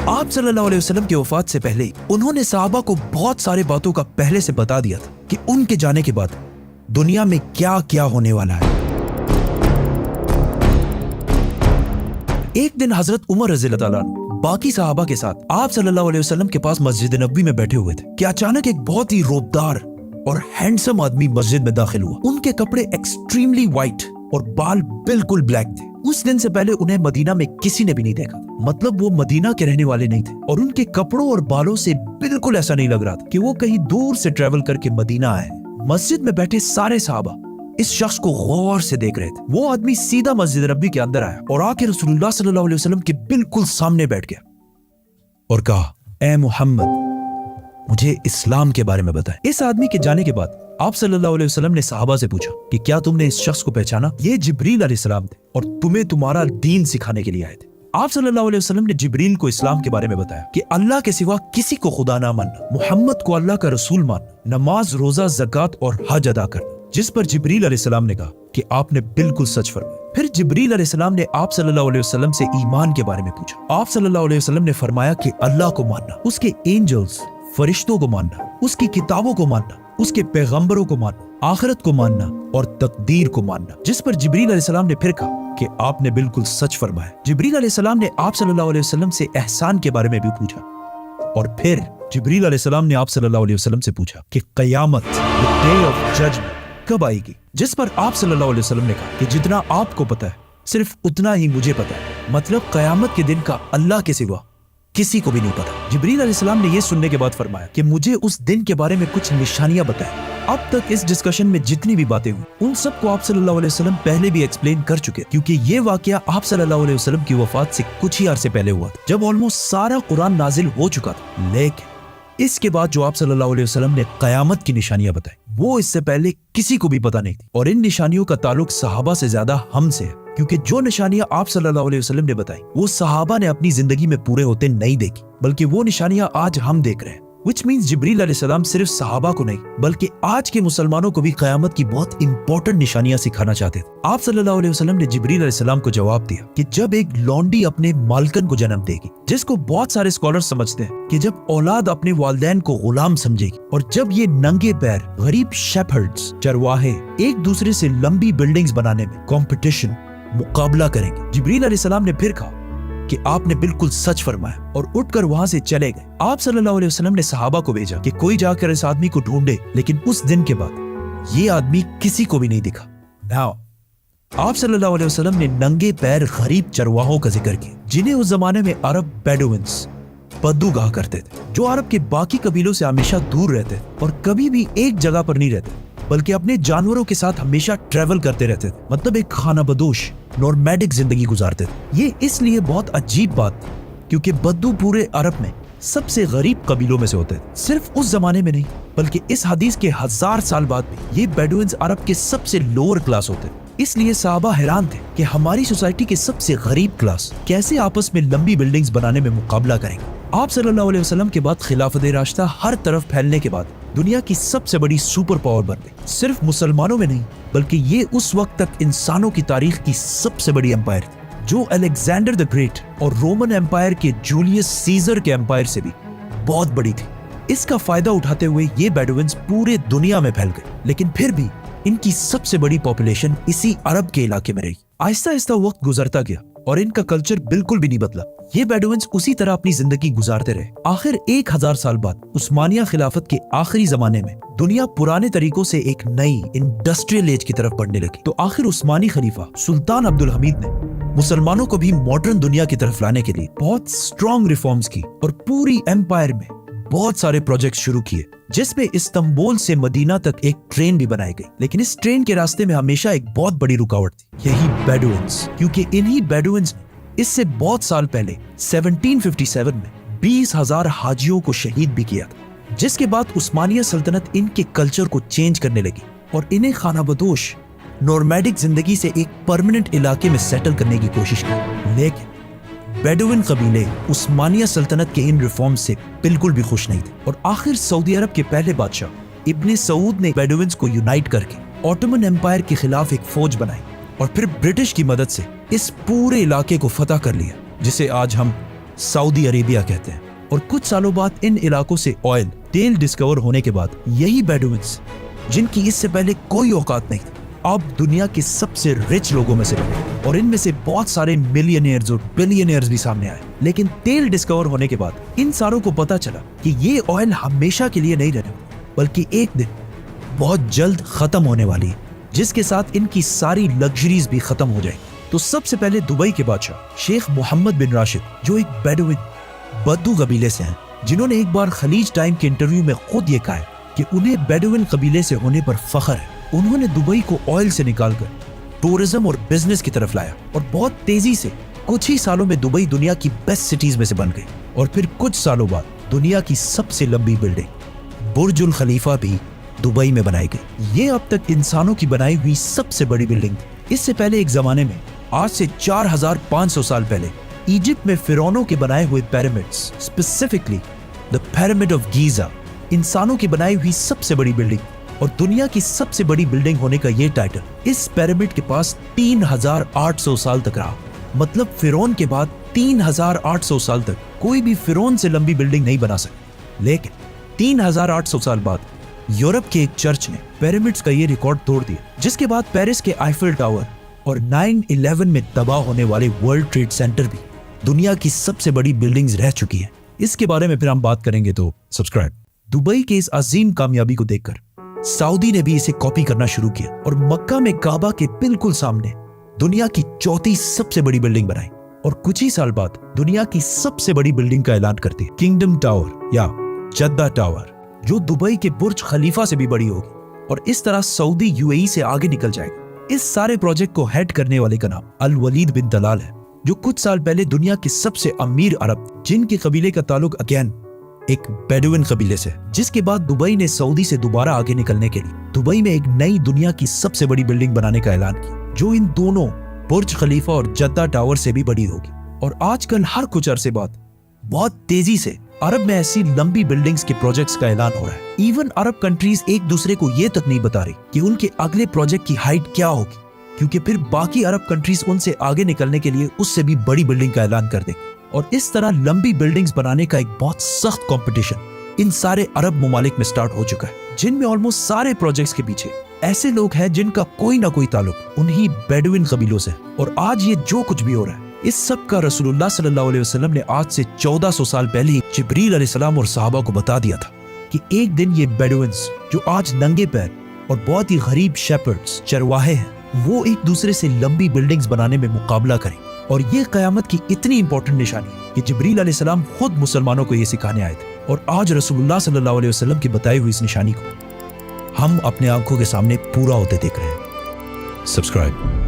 आप सल्लल्लाहु अलैहि वसल्लम की वफात से पहले उन्होंने सहाबा को बहुत सारे बातों का पहले से बता दिया था कि उनके जाने के बाद दुनिया में क्या क्या होने वाला है। एक दिन हजरत उमर रज़ी अल्लाह तआला अन्हु बाकी सहाबा के साथ आप सल्लल्लाहु अलैहि वसल्लम के पास मस्जिद नबवी में बैठे हुए थे कि अचानक एक बहुत ही रोबदार और हैंडसम आदमी मस्जिद में दाखिल हुआ। उनके कपड़े एक्सट्रीमली व्हाइट और बाल बिल्कुल ब्लैक थे। उस दिन से पहले उन्हें मदीना में किसी ने भी नहीं देखा, मतलब वो मदीना के रहने वाले नहीं थे और उनके कपड़ों और बालों से बिल्कुल ऐसा नहीं लग रहा था कि वो कहीं दूर से ट्रेवल करके मदीना आए। मस्जिद में बैठे सारे सहाबा इस शख्स को गौर से देख रहे थे। वो आदमी सीधा मस्जिद नबी के अंदर आया और आके रसूलुल्लाह सल्लल्लाहु अलैहि वसल्लम के बिल्कुल सामने बैठ गया और कहा, ए मोहम्मद, मुझे इस्लाम के बारे में बताएं। इस आदमी के जाने के बाद आप सल्लल्लाहु अलैहि वसल्लम ने सहाबा से पूछा कि क्या तुमने इस शख्स को पहचाना? ये जिब्रील अलैहिस्सलाम थे और तुम्हें तुम्हारा दीन सिखाने के लिए आए थे। आप सल्लल्लाहु अलैहि वसल्लम ने जिब्रील को इस्लाम के बारे में बताया कि अल्लाह के सिवा किसी को खुदा ना मानना, मोहम्मद को अल्लाह का रसूल मानना, नमाज, रोजा, ज़कात और हज अदा करना। जिस पर जिब्रील अलैहिस्सलाम ने कहा कि आपने बिल्कुल सच फरमाया। फिर जिब्रील अलैहिस्सलाम ने आप सल्लल्लाहु अलैहि वसल्लम से ईमान के बारे में पूछा। आप सल्लल्लाहु अलैहि वसल्लम ने फरमाया कि अल्लाह को मानना, उसके एंजल्स, फरिश्तों को मानना, उसकी किताबों को मानना, उसके पैगंबरों को मानना, आखिरत को मानना और तकदीर को मानना। जिस पर जिब्रील अलैहिस्सलाम ने फिर कहा कि आपने बिल्कुल सच फरमाया। जिब्रील अलैहिस्सलाम ने आप सल्लल्लाहु अलैहि वसल्लम से एहसान के बारे में भी पूछा और फिर जिब्रील अलैहिस्सलाम ने आप सल्लल्लाहु अलैहि वसल्लम से पूछा कि क़यामत, द डे ऑफ जजमेंट, कब आएगी? जिस पर आप सल्लल्लाहु अलैहि वसल्लम ने कहा कि जितना आपको पता है सिर्फ उतना ही मुझे पता है, मतलब क़यामत के दिन का अल्लाह के सिवा किसी को भी नहीं पता। जिब्रील अलैहिस्सलाम ने यह सुनने के बाद फरमाया कि मुझे उस दिन के बारे में कुछ निशानियां बताएं। अब तक इस डिस्कशन में जितनी भी बातें हुई उन सबको आप सल्लल्लाहु अलैहि वसल्लम पहले भी एक्सप्लेन कर चुके, क्योंकि ये वाकया आप सल्लल्लाहु अलैहि वसल्लम की वफात से कुछ ही अरसे पहले हुआ था, जब ऑलमोस्ट सारा कुरान नाजिल हो चुका था। लेकिन इसके बाद जो आप सल्लल्लाहु अलैहि वसल्लम ने कयामत की निशानियां बताई, वो इससे पहले किसी को भी पता नहीं थी। और इन निशानियों का ताल्लुक सहाबा से ज्यादा हमसे है, क्योंकि जो निशानियां आप सल्लल्लाहु अलैहि वसल्लम ने बताई वो सहाबा ने अपनी जिंदगी में पूरे होते नहीं देखी, बल्कि वो निशानियां आज हम देख रहे हैं। Which means जिब्रील अलैहिस्सलाम सिर्फ सहाबा को नहीं बल्कि आज के मुसलमानों को भी क़यामत की बहुत इंपॉर्टेंट निशानियां सिखाना चाहते थे। आप सल्लल्लाहु अलैहि वसल्लम ने जिब्रील अलैहिस्सलाम को जवाब दिया कि जब एक लौंडी अपने मालकन को जन्म देगी, जिसको बहुत सारे स्कॉलर्स समझते हैं कि जब औलाद अपने वालिदैन को गुलाम समझेगी, और जब ये नंगे पैर गरीब शेफर्ड्स, चरवाहे एक दूसरे से लंबी बिल्डिंग्स बनाने में कंपटीशन, मुकाबला करेंगे। जिब्रील अलैहिस्सलाम ने फिर कहा कि आपने बिल्कुल सच फरमाया और उठकर वहां से चले गए। आप सल्लल्लाहु अलैहि वसल्लम ने सहाबा को भेजा कि कोई जाकर इस आदमी को ढूंढे, लेकिन उस दिन के बाद ये आदमी किसी को भी नहीं दिखा। Now, आप सल्लल्लाहु अलैहि वसल्लम ने नंगे पैर गरीब चरवाहों का जिक्र किया, जिन्हें उस जमाने में अरब बेडुइन्स, बद्दू कहा करते थे, जो अरब के बाकी कबीलों से हमेशा दूर रहते थे और कभी भी एक जगह पर नहीं रहते, बल्कि अपने जानवरों के साथ हमेशा ट्रेवल करते रहते थे, मतलब एक खाना बदोश नॉर्मैडिक जिंदगी गुजारते थे। ये इसलिए बहुत अजीब बात थी क्योंकि बद्दू पूरे अरब में सबसे गरीब कबीलों में से होते थे। सिर्फ उस जमाने में नहीं बल्कि इस हदीस के 1000 साल बाद भी ये बेडुइन्स अरब के सबसे लोअर क्लास होते थे। इसलिए सहाबा हैरान थे कि हमारी सोसाइटी के सबसे गरीब क्लास कैसे आपस में लंबी बिल्डिंग्स बनाने में मुकाबला करेंगे। आप सल्लल्लाहु अलैहि वसल्लम के बाद खिलाफत राशिदा हर तरफ फैलने के बाद दुनिया की सबसे बड़ी सुपर पावर बन गई। सिर्फ मुसलमानों में नहीं बल्कि ये उस वक्त तक इंसानों की तारीख की सबसे बड़ी एम्पायर थी, जो अलेक्जेंडर द ग्रेट और रोमन एम्पायर के जूलियस सीजर के एम्पायर से भी बहुत बड़ी थी। इसका फायदा उठाते हुए ये बेडुइन्स पूरे दुनिया में फैल गए, लेकिन फिर भी इनकी सबसे बड़ी पॉपुलेशन इसी अरब के इलाके में रही। आहिस्ता आहिस्ता वक्त गुजरता गया और इनका कल्चर बिल्कुल भी नहीं बदला। ये बेडुइन्स उसी तरह अपनी जिंदगी गुजारते रहे। आखिर 1000 साल बाद उस्मानिया खिलाफत के आखिरी जमाने में दुनिया पुराने तरीकों से एक नई इंडस्ट्रियल एज की तरफ बढ़ने लगी, तो आखिर उस्मानी खलीफा सुल्तान अब्दुल हमीद ने मुसलमानों को भी मॉडर्न दुनिया की तरफ लाने के लिए बहुत स्ट्रॉन्ग रिफॉर्म्स की और पूरी एम्पायर में बहुत सारे प्रोजेक्ट शुरू किए, जिसमें इस्तांबुल से मदीना तक एक ट्रेन भी बनाई गई। लेकिन इस ट्रेन के रास्ते में हमेशा एक बहुत बड़ी रुकावट थी, यही बेडुइन्स, क्योंकि इन्हीं बेडुइन्स ने इससे बहुत साल पहले 1757 में 20,000 हाजियों को शहीद भी किया था, जिसके बाद उस्मानिया सल्तनत इनके कल्चर को चेंज करने लगी और इन्हें खानाबदोश नॉर्मैडिक जिंदगी से एक परमानेंट इलाके में सेटल करने की कोशिश की। लेकिन बेडुइन कबीले उस्मानिया सल्तनत के इन रिफॉर्म्स से बिल्कुल भी खुश नहीं थे और आखिर सऊदी अरब के पहले बादशाह इब्ने सऊद ने बेडुइन्स को यूनाइट करके ऑटोमन एम्पायर के खिलाफ एक फौज बनाई और फिर ब्रिटिश की मदद से इस पूरे इलाके को फतह कर लिया, जिसे आज हम सऊदी अरेबिया कहते हैं। और कुछ सालों बाद इन इलाकों से ऑयल, तेल डिस्कवर होने के बाद यही बेडुइन्स, जिनकी इससे पहले कोई औकात नहीं थी, अब दुनिया के सबसे रिच लोगों में से बने और इनमें से बहुत सारे मिलियनियर्स और बिलियनियर्स भी सामने आए। लेकिन तेल डिस्कवर होने के बाद इन सारों को पता चला कि ये ऑयल हमेशा के लिए नहीं रहने वाली, बल्कि एक दिन बहुत जल्द खत्म होने वाली है, जिसके साथ इनकी सारी लग्जरीज भी खत्म हो जाएंगी। तो सबसे पहले दुबई के बादशाह शेख मोहम्मद बिन राशिद, जो एक बेडुइन बद्दू कबीले से हैं, जिन्होंने एक बार खलीज टाइम के इंटरव्यू में खुद ये कहा है कि उन्हें बेडुइन कबीले से होने पर फख्र है। उन्होंने दुबई को ऑयल से निकालकर टूरिज्म और बिजनेस की तरफ लाया और बहुत तेजी से कुछ ही सालों में दुबई दुनिया की बेस्ट सिटीज में से बन गई। और फिर कुछ सालों बाद दुनिया की सबसे लंबी बिल्डिंग बुर्जुल खलीफा भी दुबई में बनाई गई। ये अब तक इंसानों की बनाई हुई सबसे बड़ी बिल्डिंग थी। इससे पहले एक जमाने में, आज से 4500 साल पहले, इजिप्ट में फिरौनों के बनाए हुए pyramids, specifically the pyramid of Giza, इंसानों की बनाई हुई सबसे बड़ी बिल्डिंग और दुनिया की सबसे बड़ी बिल्डिंग होने का ये टाइटल इस पिरामिड के पास 3800 साल तक रहा। मतलब फिरौन के बाद 3800 साल तक कोई भी फिरौन से लंबी बिल्डिंग नहीं बना सके। लेकिन 3800 साल बाद यूरोप के एक चर्च ने पिरामिड्स का ये रिकॉर्ड तोड़ दिया, जिसके बाद पेरिस के आईफिल टावर और 9/11 में तबाह होने वाले वर्ल्ड ट्रेड सेंटर भी दुनिया की सबसे बड़ी बिल्डिंग्स रह चुकी है। इसके बारे में फिर हम बात करेंगे, तो सब्सक्राइब। दुबई के इस अजीम कामयाबी को देखकर सऊदी ने भी इसे कॉपी करना शुरू किया और मक्का में काबा के बिल्कुल सामने दुनिया की चौथी सबसे बड़ी बिल्डिंग बनाई और कुछ ही साल बाद दुनिया की सबसे बड़ी बिल्डिंग का ऐलान करती है, किंगडम टावर या जद्दा टावर, जो दुबई के बुर्ज खलीफा से भी बड़ी होगी और इस तरह सऊदी यूएई से आगे निकल जाएगा। इस सारे प्रोजेक्ट को हेड करने वाले का नाम अल वलीद बिन तलाल है, जो कुछ साल पहले दुनिया के सबसे अमीर अरब जिनके कबीले का ताल्लुक अगेन एक बेडुइन कबीले से, जिसके बाद दुबई ने सऊदी से दोबारा आगे निकलने के लिए दुबई में एक नई दुनिया की सबसे बड़ी बिल्डिंग बनाने का ऐलान किया, जो इन दोनों बुर्ज खलीफा और जद्दा टावर से भी बड़ी होगी। और आजकल हर कुछ अरसे बाद बहुत तेजी से अरब में ऐसी लंबी बिल्डिंग्स के प्रोजेक्ट्स का ऐलान हो रहा है। इवन अरब कंट्रीज एक दूसरे को ये तक नहीं बता रही कि उनके अगले प्रोजेक्ट की हाइट क्या होगी, क्योंकि फिर बाकी अरब कंट्रीज उनसे आगे निकलने के लिए उससे भी बड़ी बिल्डिंग का ऐलान कर देंगे। और इस तरह लंबी बिल्डिंग्स बनाने का एक बहुत सख्त कंपटीशन इन सारे अरब ममालिक में स्टार्ट हो चुका है, जिनमें ऑलमोस्ट सारे प्रोजेक्ट्स के पीछे ऐसे लोग हैं जिनका कोई ना कोई ताल्लुक उन्हीं बेडुइन कबीलों से। और आज ये जो कुछ भी हो रहा है, इस सब का रसूलुल्लाह सल्लल्लाहु अलैहि वसल्लम ने आज से 1400 साल पहले ही जिब्रील अलैहिस्सलाम और सहाबा को बता दिया था कि एक दिन ये बेडुइन्स, जो आज नंगे पैर और बहुत ही गरीब शेपर्ड्स, चरवाहे हैं, वो एक दूसरे से लंबी बिल्डिंग्स बनाने में मुकाबला करें। और ये क़यामत की इतनी इंपॉर्टेंट निशानी है कि जिब्रील अलैहिस्सलाम खुद मुसलमानों को ये सिखाने आए थे। और आज रसूलुल्लाह सल्लल्लाहु अलैहि वसल्लम की बताई हुई इस निशानी को हम अपने आंखों के सामने पूरा होते देख रहे हैं। सब्सक्राइब।